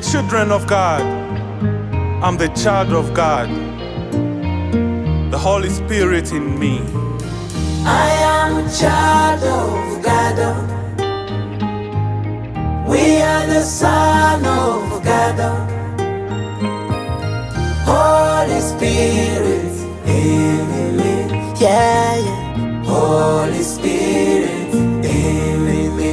children of God. I'm the child of God. The Holy Spirit in me. I am a child of God. We are the son of God. Holy Spirit in me. Yeah, yeah. Holy Spirit in me.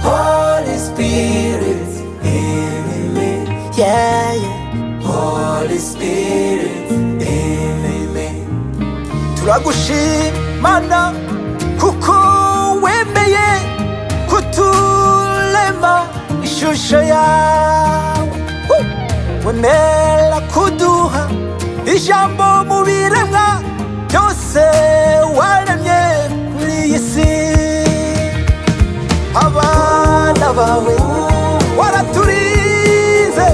Holy Spirit in me. Yeah, yeah. Holy Spirit in me. Turagushimana kuko wemeye kutulema ishusho yawe, wemera kuduha ijambo mu biremwa byose waremye kuri iyi si. Abana bawe waraturize,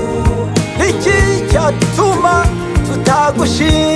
niki cyatuma tutagushima?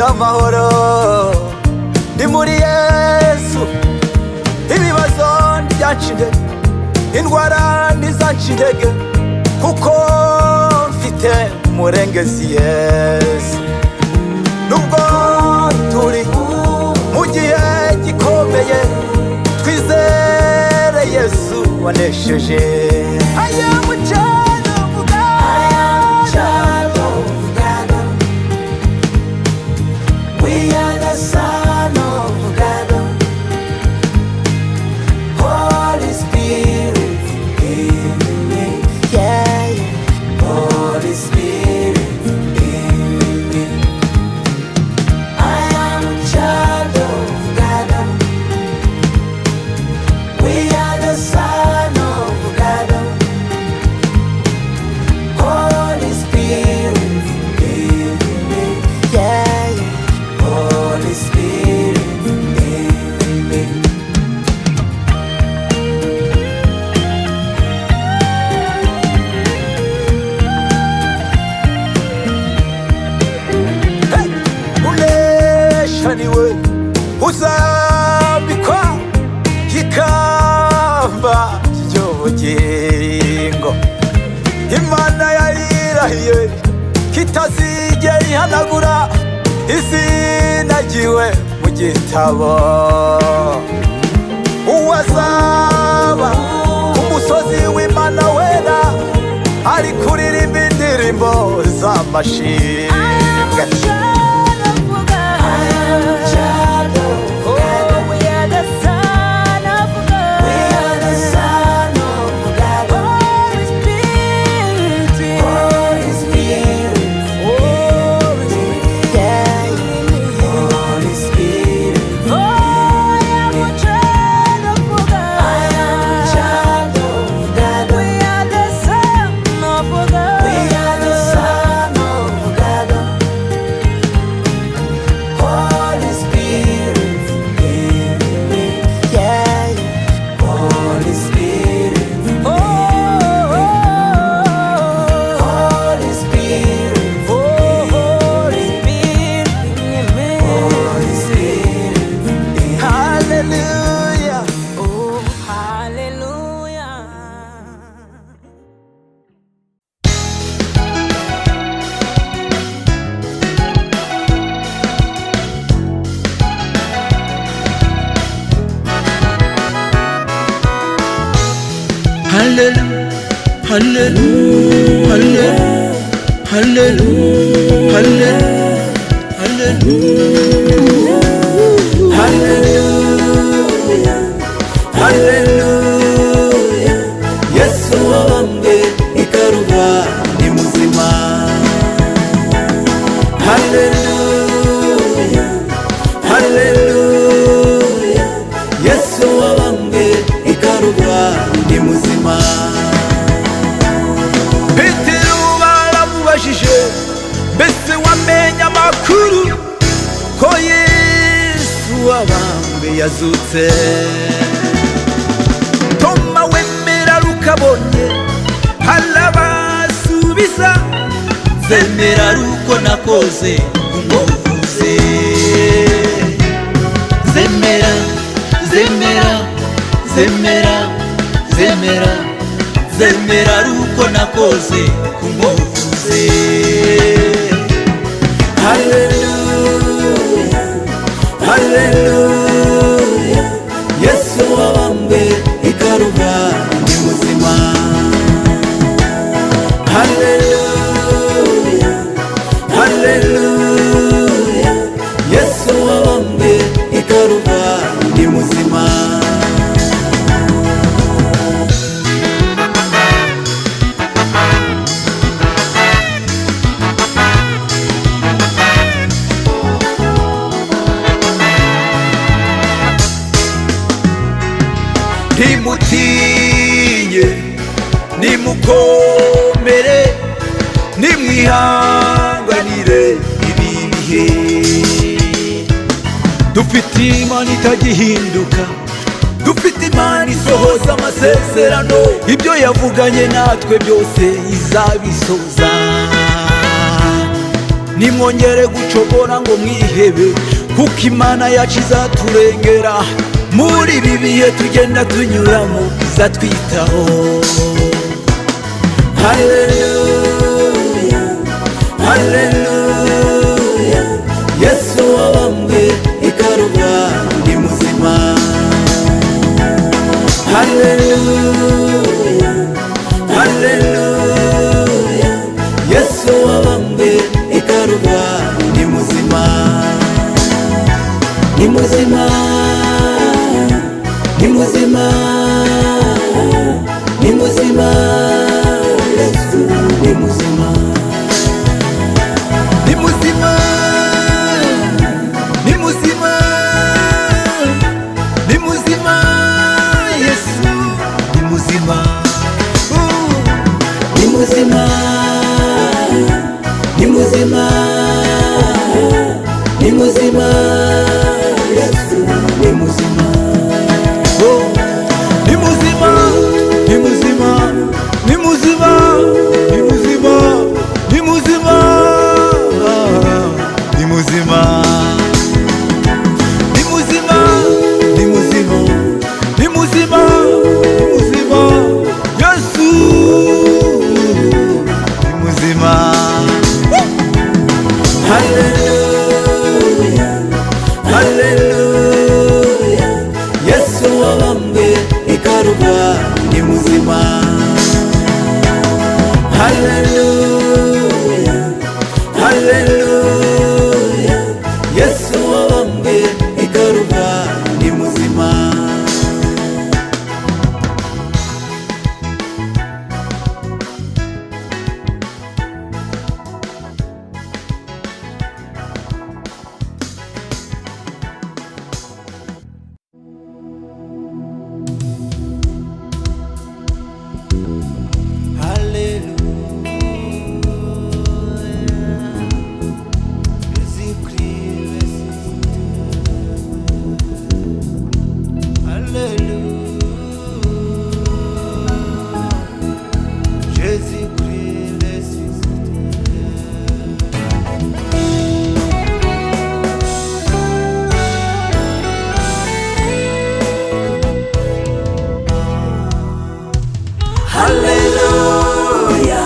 Amahoro ni muri Yesu, ibibazo ntibyancike, indwara ntizancike, kuko mfite umurengezi Yesu. Nubwo turi mu gihe gikomeye, twizere Yesu wanesheje. I am a child of God. I am a child of God. We are the son of God. Holy Spirit in me. Yeah, yeah. Holy Spirit in me. I am a child of God. We are the son of God. Holy Spirit in me. Yeah, yeah. Holy Spirit in me. Hey, unesha niwe uzambikwa ikamba ry'ubugingo. Imana yarirahiye kitazigera ihanagura izina ryiwe mu gitabo. Uwazaba ku musozi w'Imana wera, ari kuririmba indirimbo z'amashimwe. Hallelujah, hallelujah, hallelujah, hallelujah, hallelujah, hallelujah. Yesu wabambwe Kalvari muzima. Hallelujah, hallelujah. wabambwe yazutse. Toma wemera rukabonye harabasubiza, zemera ruko nakoze umuvuze. Zemera, zemera, zemera, zemera, zemera ruko nakoze umuvuze. Hallelujah, hallelujah, Yesu wabambwe ikaruva ni muzima. Hallelujah, hallelujah, Yesu wabambwe ikaruva ni muzima. Nimutinye, nimukomere, nimwihanganire ibi bihe. Dufite Imana itagihinduka, dufite Imana isohoza amasezerano, ibyo yavuganye natwe byose izabisoza. Nimwongere gucogora ngo mwihebe, kuko Imana yacu izaturengera muri ibi bihe tugenda tunyuramo, izatwitaho. Hallelujah, hallelujah, Yesu wabambwe ikaruva ni muzima. Hallelujah, hallelujah, Yesu wabambwe ikaruva ni muzima. Ni muzima, ni muzima, ni muzima, Yesu ni muzima. Ni muzima, ni muzima, ni muzima, Yesu ni muzima. Ni muzima, ni muzima, ni muzima, Yesu ni muzima. Ni muzima, ni muzima, ni muzima, ni muzima, ni muzima, ni muzima, ni muzima, ni muzima, ni muzima, ni muzima, Yesu ni muzima. Hallelujah, hallelujah, Yesu wabambwe ikaruva ni muzima. Hallelujah, hallelujah, Yesu wabambwe ikaruva ni muzima. Alléluia,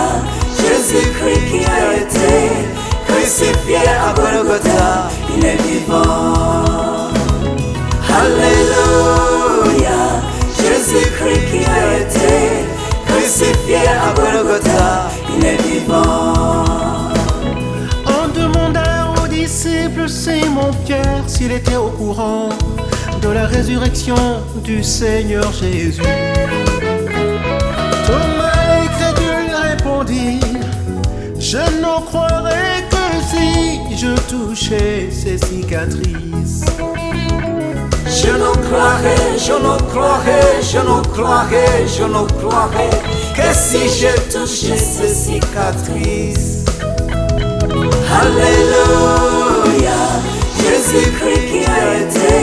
Jésus-Christ qui a été crucifié à Golgotha, il est vivant. Alléluia, Jésus-Christ qui a été crucifié à Golgotha, il est vivant. On demanda aux disciples Simon-Pierre s'il était au courant de la résurrection du Seigneur Jésus. Thomas l'incrédule répondit: je n'en croirais que si je touchais ses cicatrices. Je n'en croirais, je n'en croirais, je n'en croirais, je n'en croirais que si je touchais ses cicatrices. Alléluia, Jésus-Christ qui a été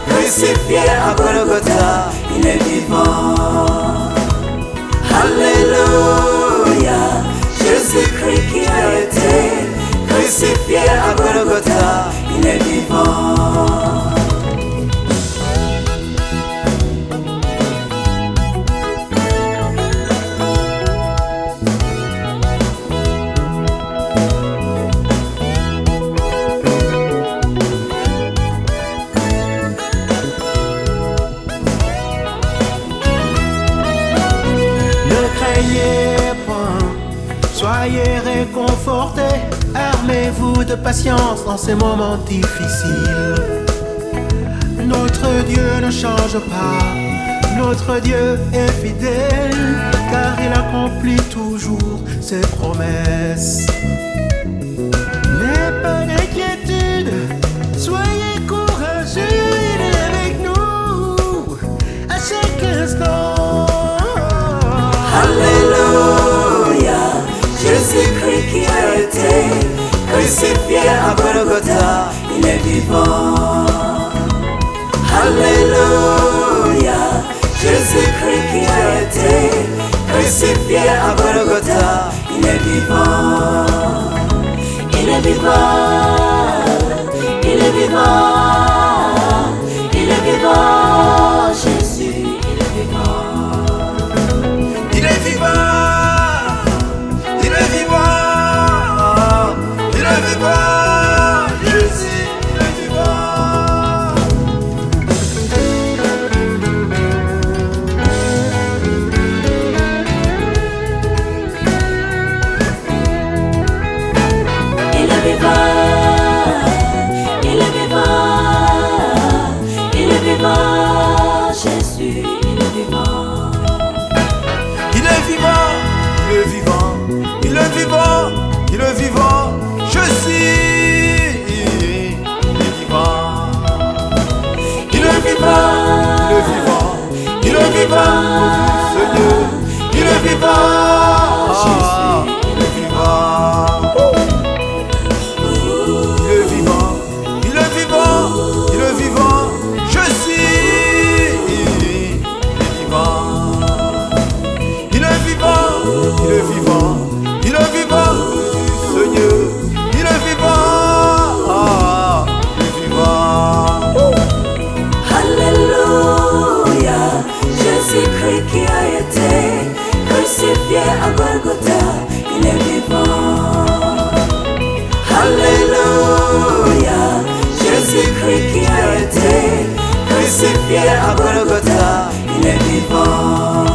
crucifié à Golgotha, il est vivant. Alléluia. Jésus-Christ qui a été crucifié à Golgotha, il est vivant. Soyez réconfortés, armez-vous de patience dans ces moments difficiles. Notre Dieu ne change pas, notre Dieu est fidèle, car il accomplit toujours ses promesses. N'ayez pas d'inquiétude, soyez courageux, il est avec nous à chaque instant. Alléluia. Jésus-Christ qui a été crucifié à Golgotha, il est vivant. Alléluia. Jésus-Christ qui a été crucifié à Golgotha, il est vivant. Il est vivant. Il est vivant. Il est vivant. Jésus, il est vivant. Il est vivant. Il est vivant. Il est vivant. Jésus, il est vivant. Il est vivant. Il est vivant. Il est vivant. Jésus, il est vivant. Il est vivant, il est vivant, il est vivant, il est vivant, je suis, il est vivant. Il est vivant, il est vivant, il est vivant, Seigneur, il est vivant, il est vivant. Il est vivant, il est vivant, il est vivant, je suis, il est vivant. Il est vivant, il est vivant, il est vivant, Seigneur, il est vivant, il est vivant. Alléluia. Jésus-Christ qui a été crucifié à Golgotha, il est vivant. Alléluia. Jésus-Christ qui a été crucifié à Golgotha, il est vivant.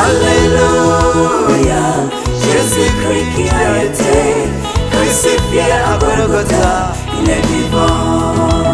Alléluia. Jésus-Christ qui a été crucifié à Golgotha, il est vivant.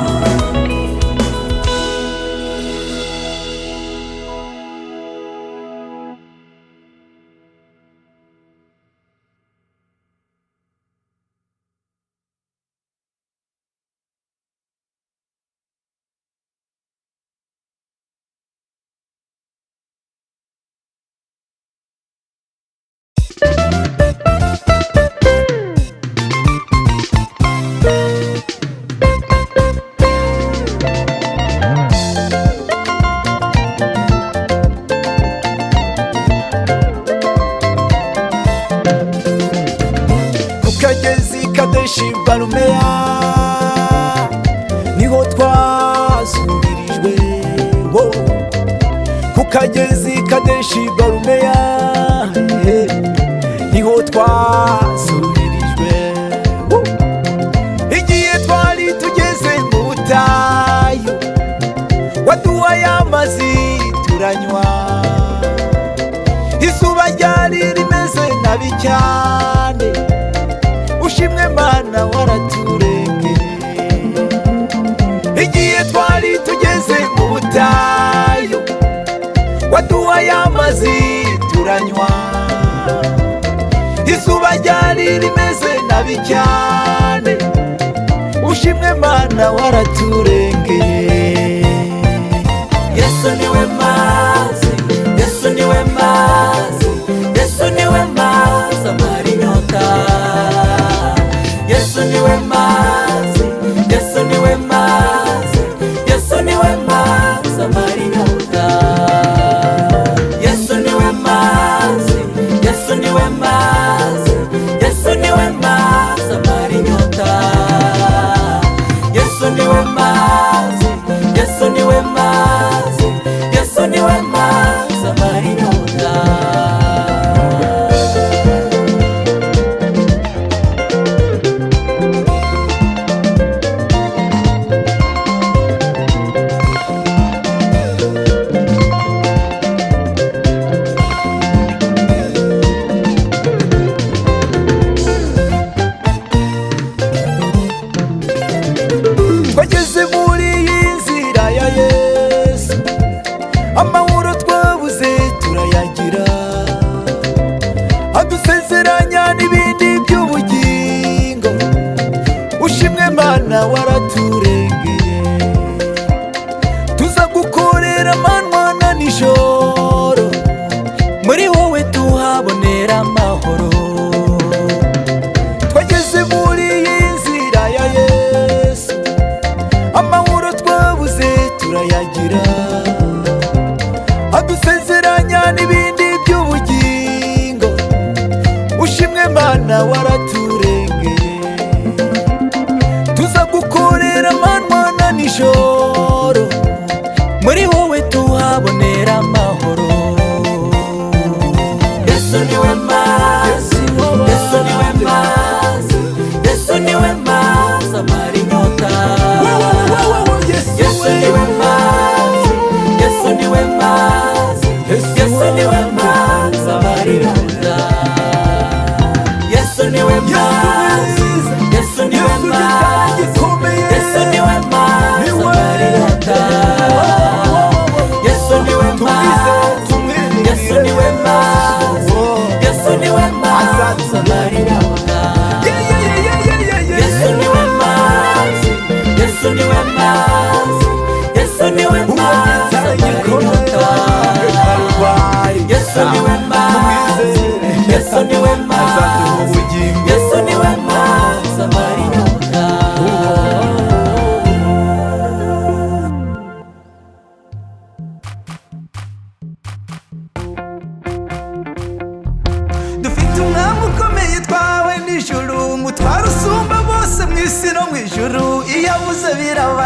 Kukagezi Kadeshi Barumeya niho twasubirijwe, kukagezi Kadeshi Barumeya niho twasubirijwe. Igihe twari tugeze mu butayu, waduhaye amazi turanywa, izuba ryari rimeze nabi cyane, ushimwe Mana waraturengeye. Igihe twari tugeze mu butayu, waduhaye amazi turanywa, izuba ryari rimeze nabi cyane, ushimwe Mana waraturengeye. Yesu niwe mazi, Yesu niwe mazi, Yesu niwe mazi amara inyota. Yesu niwe mazi,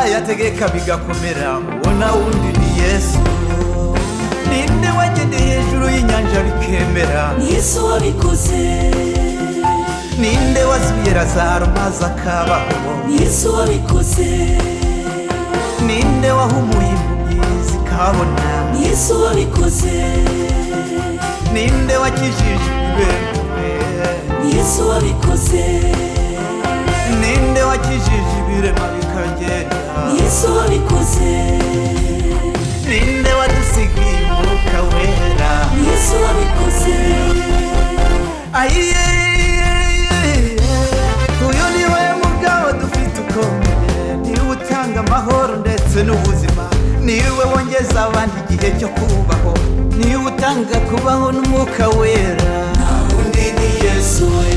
yategeka bigakomera, uwo na wundi ni Yesu. Ninde wagendeye hejuru y'inyanja bikemera? Ni Yesu wabikoze. Ninde wazuye Lazaro maze akabaho? Ni Yesu wabikoze. Ninde wahumuye impumyi zikabona? Ni Yesu wabikoze. Ninde wakijije ibirema? Ni Yesu wabikoze. Ninde wakijije ibirema bikagenda? Ni Yesu wabikoze. Ninde wadusigiye Umwuka Wera? Ni Yesu wabikoze. Ayiye, uyu niwe mugabo dufite ukomeye, niwe utanga amahoro ndetse n'ubuzima, niwe wongeza abandi igihe cyo kubaho, niwe utanga kubaho n'Umwuka Wera. Nta wundi ni Yesu we.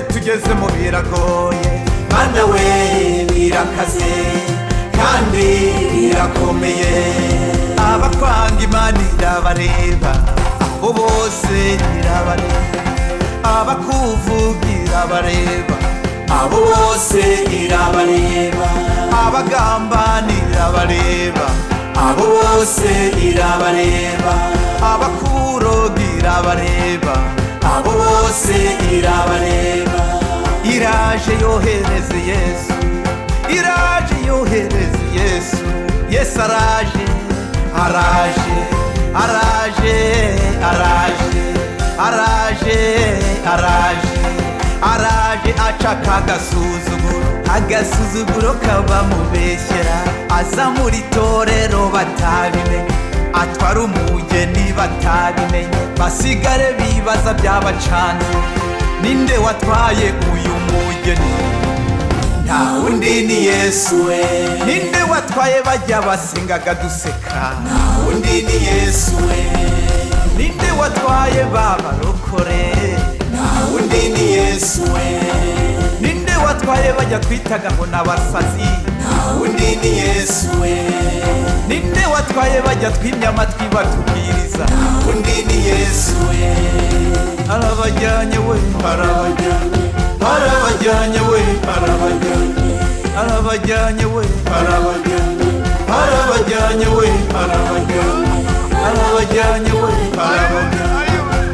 Tugezemo biragoye, Mana we birakaze kandi birakomeye. abakwanga Imana irabareba, abo bose irabareba, abakuvuga irabareba, Abo bose irabareba. abagambana irabareba, Abo bose irabareba. abakuroga irabareba, Abo bose irabareba. iraje yohereze Yesu, iraje yohereze Yesu. Yesu araje, araje, araje, araje, araje, araje, araje acaka agasuzuguro kabamubeshyera, aza muri torero batabimenye, atwara umugeni batabimenye, basigare bibaza byabacanze, ninde watwaye uyu mugeni? Nta wundi ni Yesu we. Ninde watwaye bajya basengaga duseka? Nta wundi ni Yesu we. Ninde watwaye babarokore? Nta wundi ni Yesu we. Ninde watwaye bajya twitaga ngo n'abasazi? Nta wundi ni Yesu we. Ninde watwaye bajya twimya amatwi batubwiriza? Nta wundi ni Yesu we. Arabajyanye we, arabajyanye, arabajyanye we, arabajyanye, arabajyanye we, arabajyanye, arabajyanye we, arabajyanye, arabajyanye we, arabajyanye,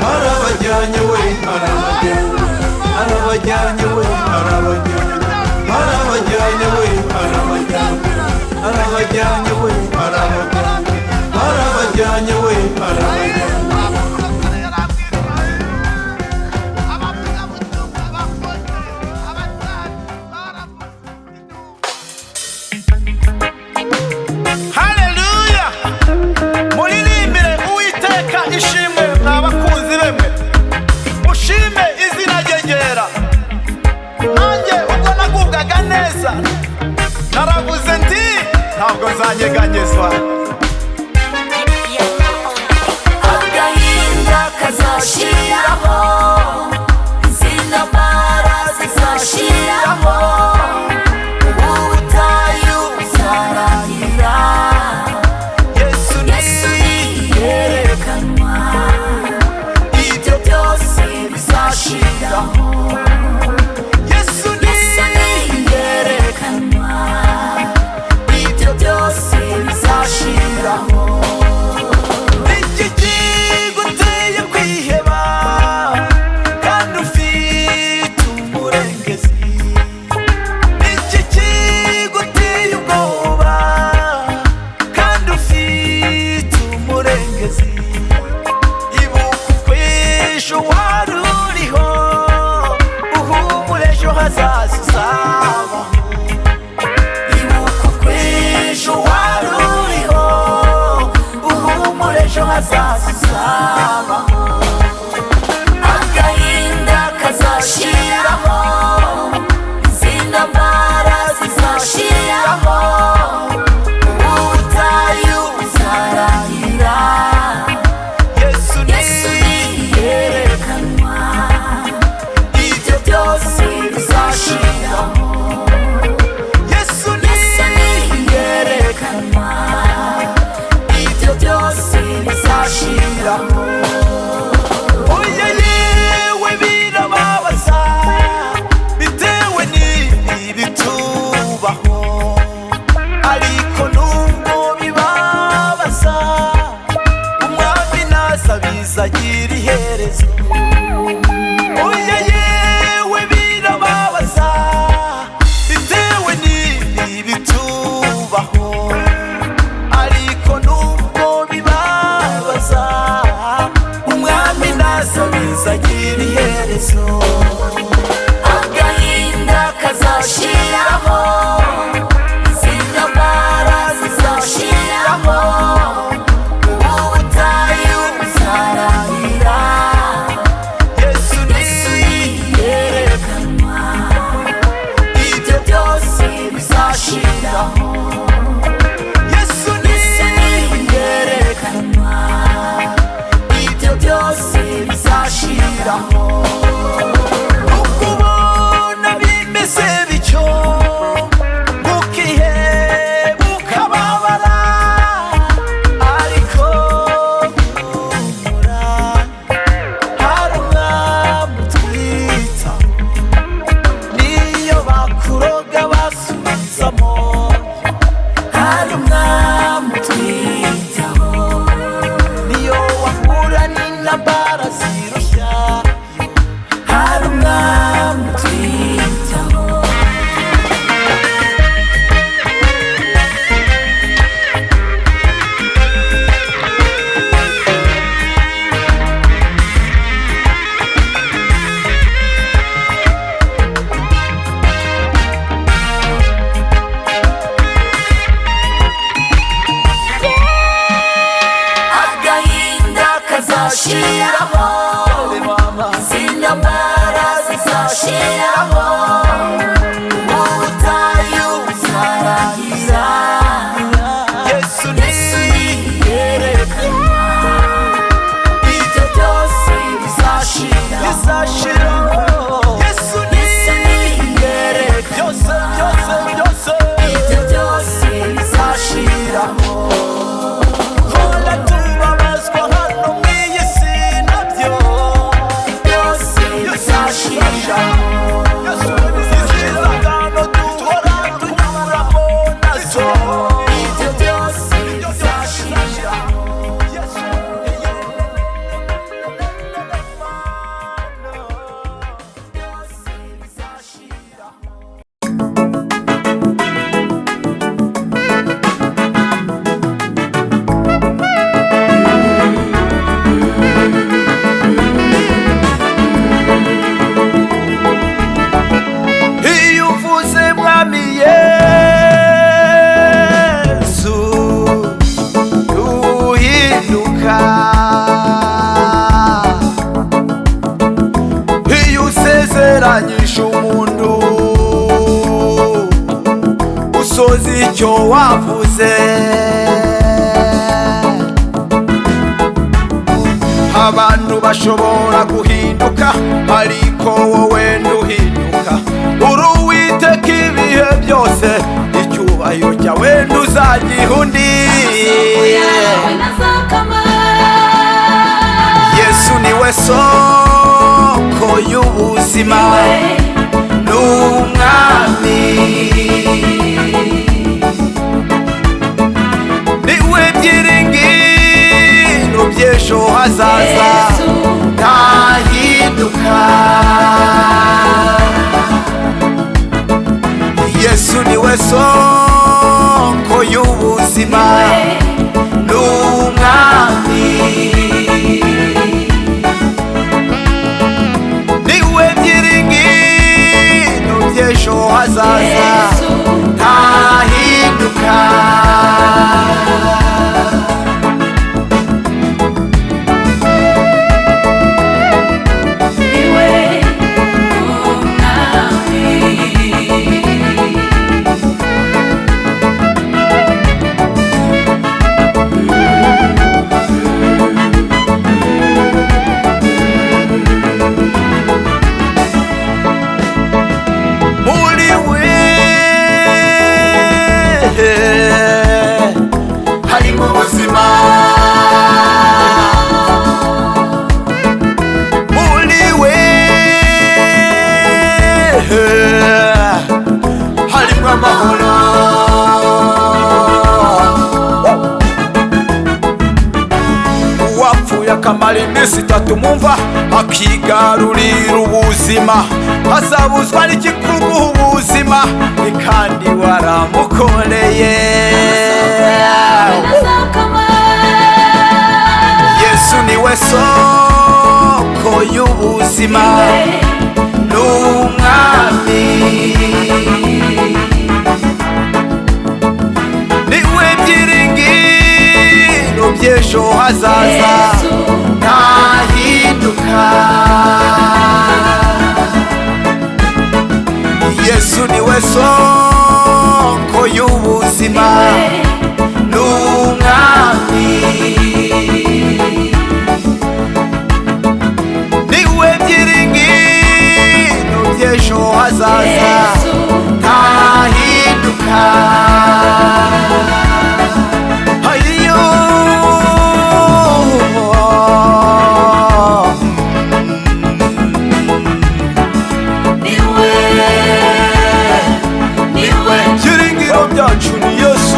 arabajyanye we, arabajyanye, arabajyanye we, arabajyanye, arabajyanye we, arabajyanye, arabajyanye we, arabajyanye, arabajyanye we, arabajyanye. Naravuze nti ntabwo nzanyeganyezwa. Agahinda kazashiraho, izintambara zizashiraho, ubutayu buzarangira, Yesu niyerekanwa, ibyo byose bizashiraho. Yesu niyerekanwa, ibyo byose bizashiraho. Iki kiguteye kwiheba kandi ufite uzashiraho ubutayu buzarangira Yesu niyerekana ibyo byose bizashiraho Yesu niyerekana byose ibyo byose bizashiraho Hola tubabazwa hano mw'iyi si nabyo byose bizashiraho izizagano duhora tunyuramo nazo ibyo byose bizashiraho byose bizashiraho iyo uvuze mwami Yesu uhinduka iyo usezeranyije umuntu usoza icyo wavuze abantu bashobora guhinduka ariko wowe ntuhinduka uri Uwiteka ibihe byose icyubahiro cyawe ntuzagiha undi Yesu niwe soko y'ubuzima n'umwami niwe byiringiro by'ejo hazaza ntahinduka Yesu niwe soko y'ubuzima n'umwami niwe byiringiro by'ejo hazaza ntahinduka muri we harimo ubuzima muri we harimo amahoro uwapfuye akamara iminsi itatu mumva akigarurira ubuzima azabuzwa n'iki kuguha ubuzima kandi waramukoreye Yesu niwe soko y'ubuzima n'umwami niwe byiringiro by'ejo hazaza ntahinduka Yesu niwe soko y'ubuzima n'umwami niwe byiringiro by'ejo hazaza ntahinduka Ayo byiringiro byacu ni Yesu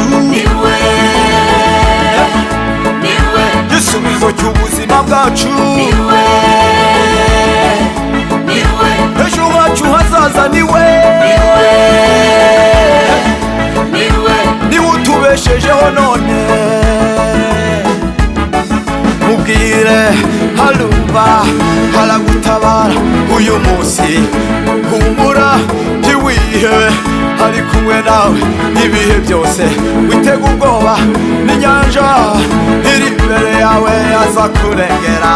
igisubizo cy'ubuzima bwacu ejo hacu hazaza niwe niwe utubeshejeho none mubwire harumva haragutabara uyu munsi humura ntiwihebe ari kumwe nawe ibihe byose witega ubwoba n'inyanja iri imbere yawe aza kurengera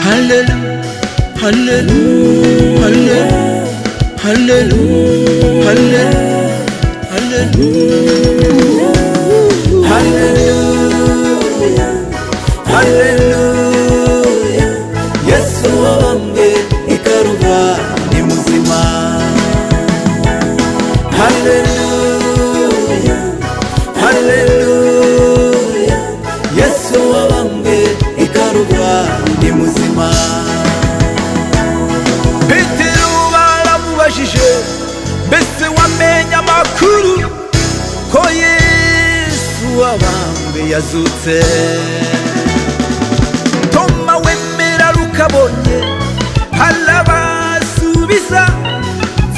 Hallelujah, hallelujah, hallelujah, hallelujah, hallelujah, hallelujah. Yesu wabambwe ikaruva ni muzima. Hallelujah, hallelujah. Yesu wabambwe ikaruva ni muzima. Petero baramubajije, mbese wamenya amakuru ko Yesu wabambwe yazutse? Toma wemera rukabonye, harabasubiza,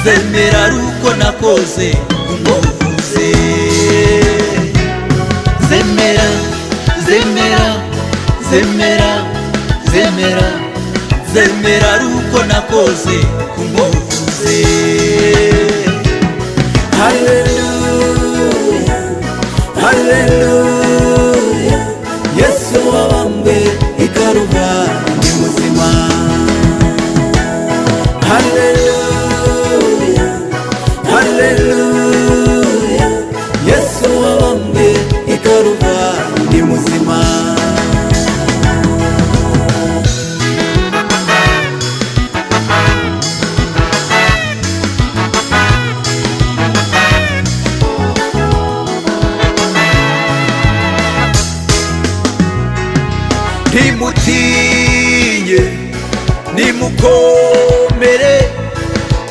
zemera ruko nakoze umuvuze. Zemera, zemera, zemera, zemera, zemera ruko nakoze umuvuze. Hallelujah, hallelujah. Yesu wabambwe ikaruva ni muzima. Hallelujah, hallelujah. Yesu wabambwe ikaruva ni muzima. Ntimutinye, nimukomere,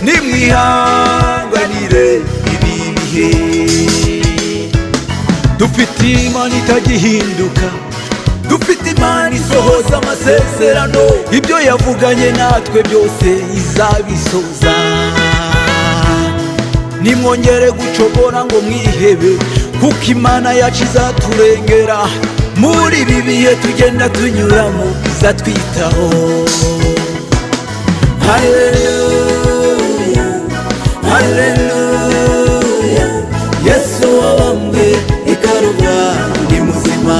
nimwihanganire ibi bihe. Dufite Imana itagihinduka, dufite Imana isohoza amasezerano, ibyo yavuganye natwe byose izabisoza. Nimwongere gucogora ngo mwihebe, kuko Imana yacu izaturengera muri ibi bihe tugenda tunyuramo, izatwitaho. Hallelujah, hallelujah. Yesu wabambwe ikaruva ni muzima.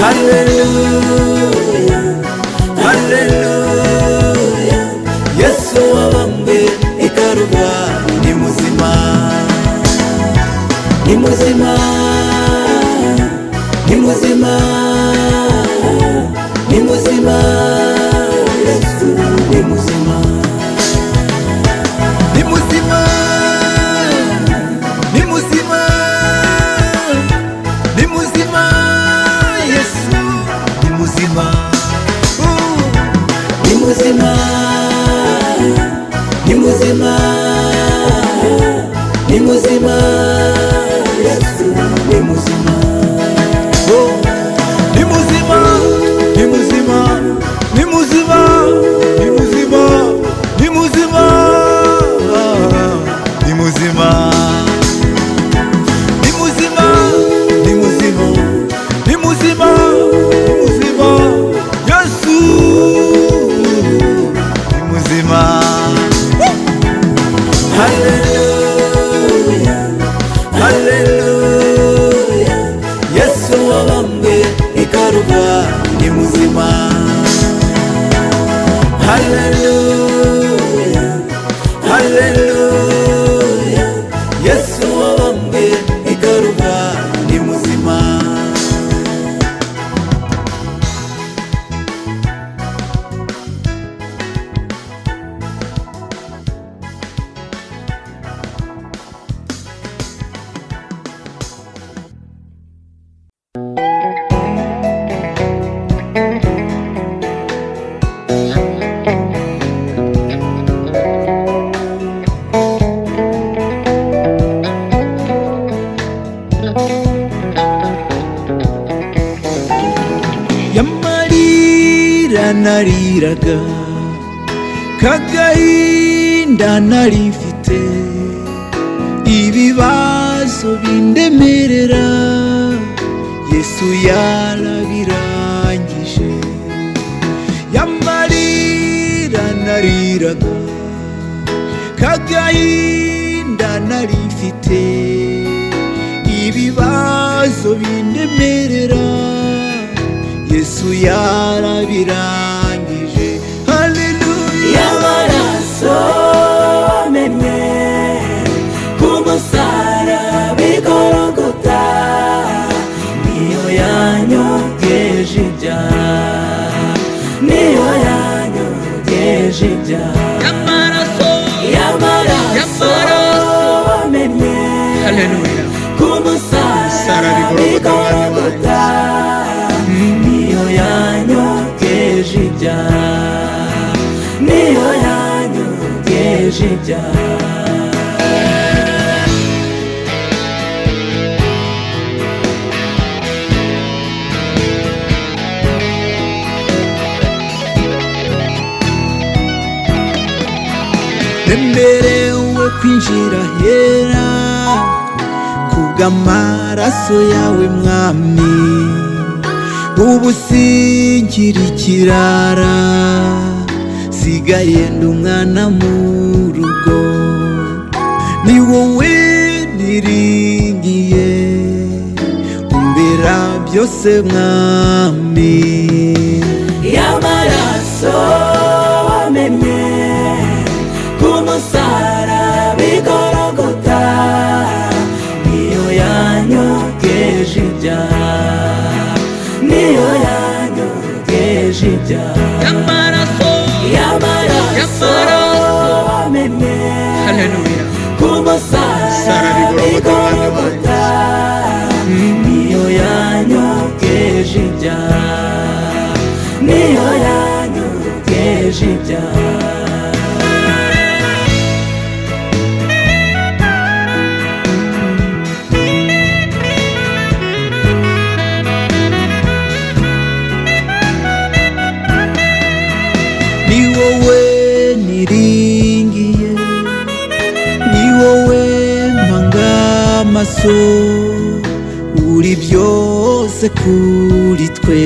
Hallelujah, hallelujah. Yesu wabambwe ikaruva ni muzima. Ni muzima, ni muzima, ni muzima. Yesu ni muzima. Ni muzima, ni muzima, ni muzima. Yesu ni muzima. Ni muzima, ni muzima, ni muzima. Yesu ni muzima. Ni muzima, ni muzima, ni muzima, ni muzima, ni muzima, ni muzima, ni muzima, ni muzima, ni muzima, ni muzima. Yesu ni muzima. Hallelujah, hallelujah. Yesu wabambwe ikaruva ni muzima. Hallelujah, hallelujah. Yesu wabambwe ikaruva ni muzima. Yamarira nariraga, kagahinda narifite, ibibazo bindemerera, Yesu yarabirangije. Yamarira nariraga, kagahinda narifite, ibibazo bindemerera, Yesu yarabirangije. Haleluya. Y'amaraso amennye ku musaraba i Golgotha, niyo yanyogeje ibyaha, niyo yanyogeje ibyaha. Y'amaraso amennye ku musaraba i Golgotha, niyo yanyogeje ibyaha, niyo yanyogeje ibyaha. Nemerewe kwinjira hera kubw'amaraso yawe mwami, ubu singira ikirara, sigaye ndi umwana mu rugo. Ni wowe niringiye, umbera byose mwami. Y'amaraso amennye ku musaraba i Golgotha, niyo yanyogeje ibyaha, niyo yanyogeje ibyaha. Y'amaraso amennye ku musaraba i Golgotha, niyo yanyogeje ibyaha, niyo yanyogeje ibyaha. Ni wowe niringiye, ni wowe mpanga amaso, uri byose kuri twe.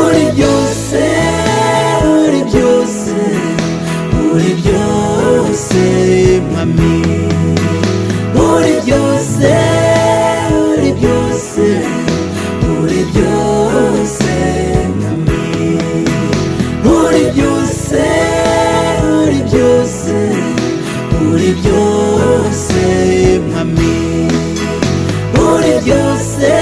Uri byose, uri byose, uri byose Mwami, uri byose, uri byose, uri byose mwami. Uri byose, uri byose, uri byose Mwami, uri byose.